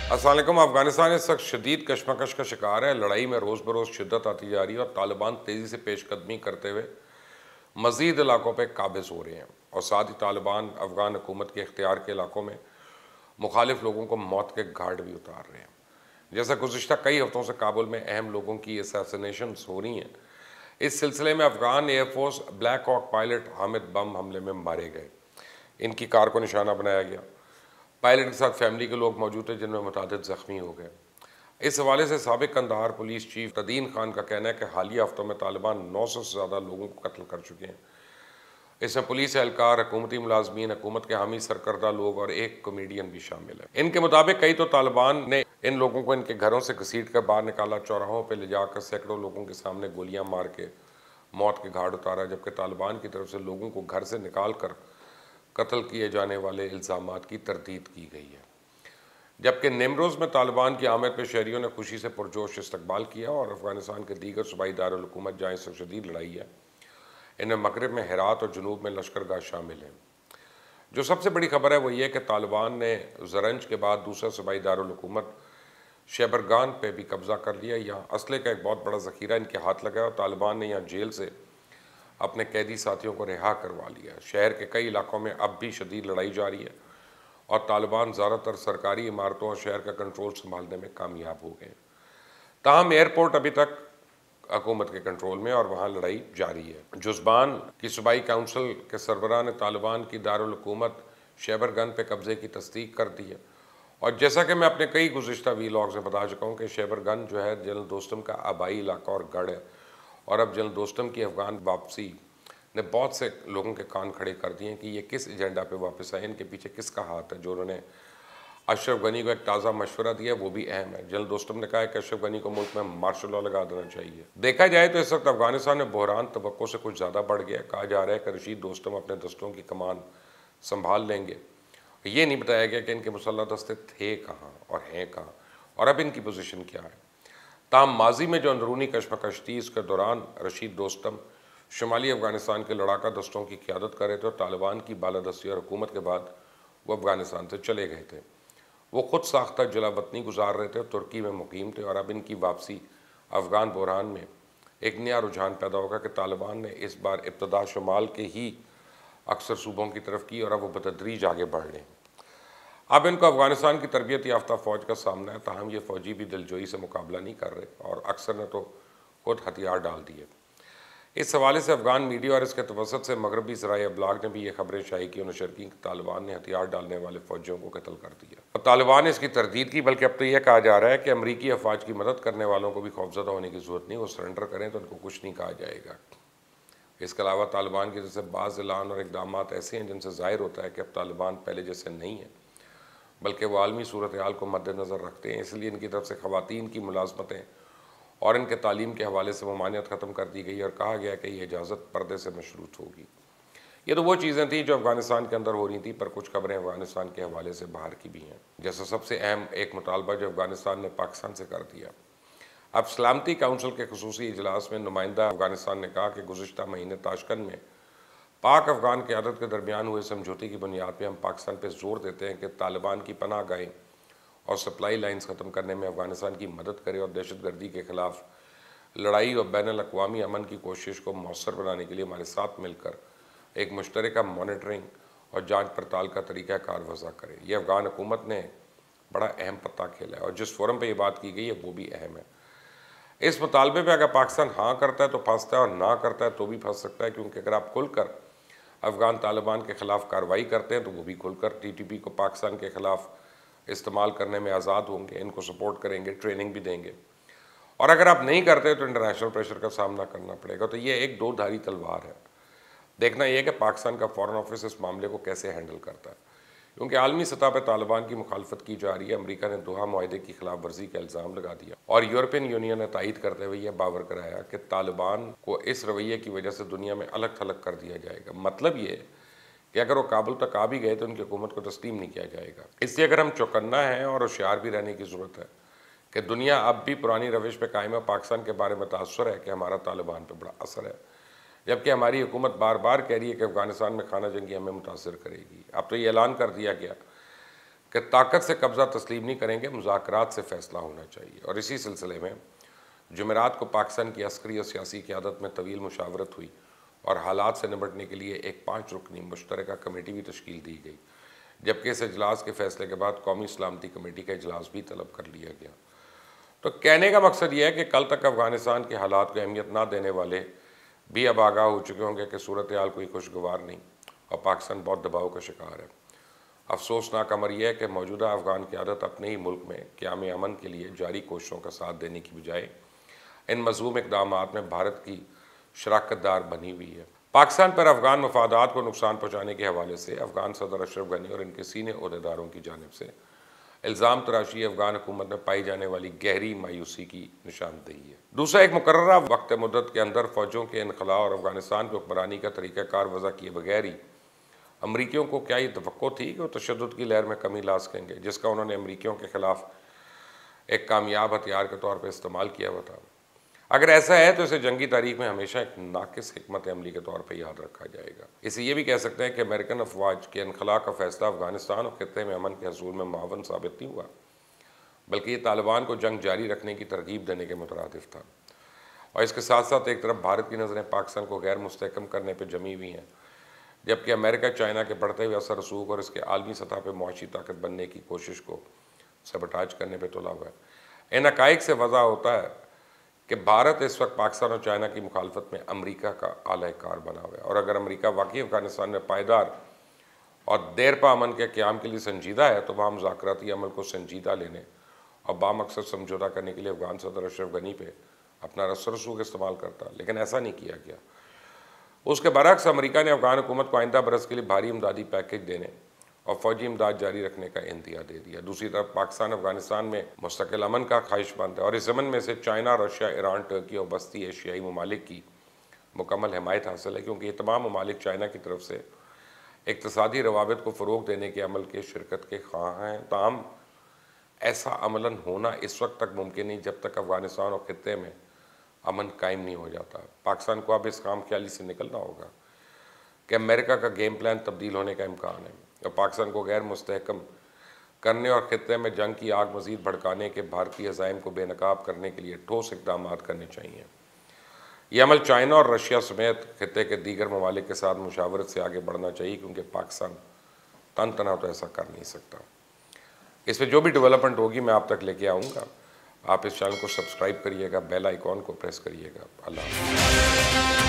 अस्सलाम वालेकुम। अफगानिस्तान इस वक्त शदीद कशमकश का शिकार है। लड़ाई में रोज़ बरोज़ शिद्दत आती जा रही है और तालिबान तेज़ी से पेशकदमी करते हुए मज़ीद इलाकों पर काबिज़ हो रहे हैं और साथ ही तालिबान अफगान हुकूमत के इख्तियार के इलाकों में मुखालिफ लोगों को मौत के घाट भी उतार रहे हैं। जैसा गुज़िश्ता कई हफ्तों से काबुल में अहम लोगों की असैसिनेशन हो रही हैं, इस सिलसिले में Afghan air force Black Hawk pilot Hamid bomb हमले में मारे गए। इनकी कार को निशाना बनाया गया। पायलट के साथ फैमिली के लोग मौजूद थे जिनमें मुतादिद ज़ख्मी हो गए। इस हवाले से साबिक कंदाहार पुलिस चीफ तदीन खान का कहना है कि हालिया हफ्तों में तालिबान 900 से ज़्यादा लोगों को कत्ल कर चुके हैं। इसमें पुलिस एहलकार, हुकूमती मुलाजमीन, हुकूमत के हामी सरकर्दा लोग और एक कॉमेडियन भी शामिल है। इनके मुताबिक कई तो तालिबान ने इन लोगों को इनके घरों से घसीट कर बाहर निकाला, चौराहों पर ले जाकर सैकड़ों लोगों के सामने गोलियां मार के मौत के घाट उतारा, जबकि तालिबान की तरफ से लोगों को घर से निकाल कर कत्ल किए जाने वाले इल्ज़ामात की तरदीद की गई है। जबकि निमरोज़ में तालिबान की आमद पर शहरियों ने खुशी से पुरजोश इस्तकबाल किया और अफगानिस्तान के दीगर सूबाई दारुल हुकूमत जहाँ इससे शदीद लड़ाई है, इनमें मगरब में हेरात और जुनूब में लश्करगाह शामिल हैं। जो सबसे बड़ी खबर है वो ये कि तालिबान ने ज़रंज के बाद दूसरा सूबाई दारुल हुकूमत शैबरगान पे भी कब्ज़ा कर लिया। यहाँ असले का एक बहुत बड़ा ज़ख़ीरा इनके हाथ लगा और तालिबान ने यहाँ जेल से अपने कैदी साथियों को रिहा करवा लिया। शहर के कई इलाकों में अब भी शदीद लड़ाई जारी है और तालिबान ज़्यादातर सरकारी इमारतों और शहर का कंट्रोल संभालने में कामयाब हो गए। ताहम एयरपोर्ट अभी तक हुकूमत के कंट्रोल में और वहाँ लड़ाई जारी है। जुज़बान की सूबाई काउंसिल के सरबराह ने तालिबान की दारुल हुकूमत शैबरगन पे कब्ज़े की तस्दीक कर दी है और जैसा कि मैं अपने कई गुज़िश्ता वीलॉग्स में बता चुका हूँ कि शैबरगन जो है जनरल दोस्तम का आबाई इलाका और गढ़ है और अब जनरल दोस्तम की अफगान वापसी ने बहुत से लोगों के कान खड़े कर दिए कि ये किस एजेंडा पे वापस आए, इनके पीछे किसका हाथ है। जो उन्होंने अशरफ गनी को एक ताज़ा मशवरा दिया वो भी अहम है। जनरल दोस्तम ने कहा है कि अशरफ गनी को मुल्क में मार्शल लॉ लगा देना चाहिए। देखा जाए तो इस वक्त अफगानिस्तान में बहरान तवक्को से कुछ ज़्यादा बढ़ गया। कहा जा रहा है कि रशीद दोस्तम अपने दस्तों की कमान संभाल लेंगे। ये नहीं बताया गया कि इनके मुसल्लह दस्ते थे कहाँ और हैं कहाँ और अब इनकी पोजीशन क्या है। ताहम माजी में जो अंदरूनी कशमकश थी, इसके दौरान रशीद दोस्तम शुमाली अफगानिस्तान के लड़ाका दस्तों की क़यादत कर रहे थे और तालिबान की बालादस्ती और हुकूमत के बाद वो अफगानिस्तान से चले गए थे। वो खुद साख्ता जलावतनी गुजार रहे थे, तुर्की में मुकीम थे और अब इनकी वापसी अफगान बहरान में एक नया रुझान पैदा होगा कि तालिबान ने इस बार इब्तदा शुमाल के ही अक्सर सूबों की तरफ की और अब वो बतदरीज आगे बढ़ रहे हैं। अब इनको अफगानिस्तान की तरबियत याफ्ता फ़ौज का सामना है, ताहम ये फ़ौजी भी दिलजोई से मुकाबला नहीं कर रहे और अक्सर ने तो खुद हथियार डाल दिए। इस हवाले से अफगान मीडिया और इसके तवसत से मगरबी ज़राए अबलाग ने भी ये खबरें शाये की और नशर की कि तालिबान ने हथियार डालने वाले फ़ौजियों को कत्ल कर दिया और तालिबान ने इसकी तरदीद की। बल्कि अब तो यह कहा जा रहा है कि अमरीकी अफवाज की मदद करने वालों को भी खौफजदा होने की ज़रूरत नहीं, वो सरेंडर करें तो उनको कुछ नहीं कहा जाएगा। इसके अलावा तालिबान की जैसे बाज़ ऐलान और इकदाम ऐसे हैं जिनसे ज़ाहिर होता है कि अब तालिबान पहले जैसे नहीं है, बल्कि वो आलमी सूरत हाल को मद्देनज़र रखते हैं। इसलिए इनकी तरफ से ख़वातीन की मुलाज़मतें और इनके तालीम के हवाले से ममानियत ख़त्म कर दी गई और कहा गया कि ये इजाज़त पर्दे से मशरूत होगी। ये तो वो चीज़ें थी जो अफगानिस्तान के अंदर हो रही थी, पर कुछ खबरें अफगानिस्तान के हवाले से बाहर की भी हैं। जैसे सबसे अहम एक मुतालबा जो अफगानिस्तान ने पाकिस्तान से कर दिया। अब सलामती काउंसिल के खुसूसी इजलास में नुमाइंदा अफगानिस्तान ने कहा कि गुज़िश्ता महीने ताशकंद में पाक अफगान क़यादत के दरमियान हुए समझौते की बुनियाद पर हम पाकिस्तान पर जोर देते हैं कि तालिबान की पनाह गाहें और सप्लाई लाइन्स ख़त्म करने में अफगानिस्तान की मदद करे और दहशतगर्दी के ख़िलाफ़ लड़ाई और बैनुल-अक़वामी अमन की कोशिश को मौसर बनाने के लिए हमारे साथ मिलकर एक मुश्तरका मॉनिटरिंग और जांच पड़ताल का तरीक़ाकार वज़ा करे। ये अफ़गान हुकूमत ने बड़ा अहम पत्ता खेला है और जिस फोरम पर यह बात की गई है वो भी अहम है। इस मुतालबे पर अगर पाकिस्तान हाँ करता है तो फंसता है और ना करता है तो भी फंस सकता है, क्योंकि अगर आप खुलकर अफ़गान तालिबान के ख़िलाफ़ कार्रवाई करते हैं तो वो भी खुलकर TTP को पाकिस्तान के ख़िलाफ़ इस्तेमाल करने में आज़ाद होंगे, इनको सपोर्ट करेंगे, ट्रेनिंग भी देंगे। और अगर आप नहीं करते तो इंटरनेशनल प्रेशर का सामना करना पड़ेगा। तो ये एक दो धारी तलवार है। देखना यह कि पाकिस्तान का फ़ॉरेन ऑफिस इस मामले को कैसे हैंडल करता है, क्योंकि आलमी सतह पर तालिबान की मुखालफत की जा रही है। अमरीका ने दोहा मुआहदे की खिलाफ वर्जी का इल्ज़ाम लगा दिया और यूरोपियन यूनियन ने तायद करते हुए यह बावर कराया कि तालिबान को इस रवैये की वजह से दुनिया में अलग थलग कर दिया जाएगा। मतलब ये कि अगर वो काबुल तक आ भी गए तो उनकी हुकूमत को तस्लीम नहीं किया जाएगा। इसलिए अगर हम चौकन्ना हैं और होशियार भी रहने की ज़रूरत है कि दुनिया अब भी पुरानी रविश पे कायम है। पाकिस्तान के बारे में तासुर है कि हमारा तालिबान पे बड़ा असर है, जबकि हमारी हुकूमत बार बार कह रही है कि अफ़गानिस्तान में खाना जंगी हमें मुतासर करेगी। अब तो ये ऐलान कर दिया गया कि ताकत से कब्ज़ा तस्लीम नहीं करेंगे, मुज़ाकरात से फ़ैसला होना चाहिए। और इसी सिलसिले में जुमेरात को पाकिस्तान की अस्करी और सियासी क़यादत में तवील मुशावरत हुई और हालात से निपटने के लिए एक 5 रुकनी मुश्तरका कमेटी भी तश्कील दी गई, जबकि इस इजलास के फैसले के बाद कौमी सलामती कमेटी का इजलास भी तलब कर लिया गया। तो कहने का मकसद यह है कि कल तक अफ़गानिस्तान के हालात को अहमियत ना देने वाले भी अब आगाह हो चुके होंगे कि सूरत हाल कोई खुशगवार नहीं और पाकिस्तान बहुत दबाव का शिकार है। अफसोसनाक अमर यह है कि मौजूदा अफ़गान क़यादत अपने ही मुल्क में क़याम अमन के लिए जारी कोशिशों का साथ देने की बजाय इन मज़लूम इक़दामात में भारत की शराकतदार बनी हुई है। पाकिस्तान पर अफ़गान मफादात को नुकसान पहुँचाने के हवाले से अफ़गान सदर अशरफ गनी और इनके सीनियर ओहदेदारों की जानिब से इल्ज़ाम तराशी अफ़गान हुकूमत में पाई जाने वाली गहरी मायूसी की निशानदेही है। दूसरा, एक मुकर्ररा वक्त मुद्दत के अंदर फ़ौजों के इनखला और अफ़गानिस्तान की हुक्मरानी का तरीक़ाकार वज़ा किए बगैर ही अमरीकियों को क्या ये तवक्को थी कि वो तशद्दुद की लहर में कमी ला सकेंगे, जिसका उन्होंने अमरीकियों के ख़िलाफ़ एक कामयाब हथियार के तौर पर इस्तेमाल किया हुआ था। अगर ऐसा है तो इसे जंगी तारीख में हमेशा एक नाकिस हिकमत अमली के तौर पर याद रखा जाएगा। इसे ये भी कह सकते हैं कि अमेरिकन अफवाज के इनखला का फैसला अफगानिस्तान और खित्ते में अमन के हसूल में मुआवन साबित नहीं हुआ, बल्कि ये तालिबान को जंग जारी रखने की तरगीब देने के मुतरादिफ था। और इसके साथ साथ एक तरफ भारत की नज़रें पाकिस्तान को गैर मुस्तहकम करने पर जमी हुई हैं, जबकि अमेरिका चाइना के बढ़ते हुए असर रसूख और इसके आलमी सतह पर मुआशी ताकत बनने की कोशिश को सबटाज करने पर तुला हुआ है। इन हक़ाइक़ से वज़ा होता है कि भारत इस वक्त पाकिस्तान और चाइना की मुखालफत में अमरीका का आला-ए-कार बना हुआ है। और अगर अमरीका वाकई अफ़गानिस्तान में पायदार और देरपा अमन के क़याम के लिए संजीदा है तो वहाँ मुज़ाकराती अमल को संजीदा लेने और बामकसद समझौता करने के लिए अफ़गान सदर अशरफ गनी पे अपना रसूख इस्तेमाल करता, लेकिन ऐसा नहीं किया गया। उसके बरक्स अमरीका ने अफ़गान हुकूमत को आइंदा बरस के लिए भारी इमदादी पैकेज देने और फ़ौजी इमदाद जारी रखने का इंतहा दे दिया। दूसरी तरफ पाकिस्तान अफ़गानिस्तान में मुस्तकिल अमन का ख्वाहिशमंद है और इस ज़मन में से चाइना, रशिया, ईरान, टर्की और बस्ती एशियाई ममालिक की मुकम्मल हिमायत हासिल है, क्योंकि ये तमाम ममालिक चाइना की तरफ से इक़्तिसादी रवाबित को फ़रोग़ देने के अमल के शिरकत के ख्वाह हैं। ताहम ऐसा अमलन होना इस वक्त तक मुमकिन नहीं जब तक अफ़गानिस्तान और खित्ते में अमन कायम नहीं हो जाता। पाकिस्तान को अब इस काम ख्याली से निकलना होगा कि अमेरिका का गेम प्लान तब्दील होने का इम्कान है और पाकिस्तान को गैर मुस्तहकम करने और खित्ते में जंग की आग मज़ीद भड़काने के भारतीय अज़ाइम को बेनकाब करने के लिए ठोस इक़दाम करने चाहिए। यह अमल चाइना और रशिया समेत खित्ते के दीगर ममालिक के साथ मुशावरत से आगे बढ़ना चाहिए, क्योंकि पाकिस्तान तन तना तो ऐसा कर नहीं सकता। इस पर जो भी डेवलपमेंट होगी मैं आप तक लेके आऊँगा। आप इस चैनल को सब्सक्राइब करिएगा, बेल आइकॉन को प्रेस करिएगा। अल्लाह।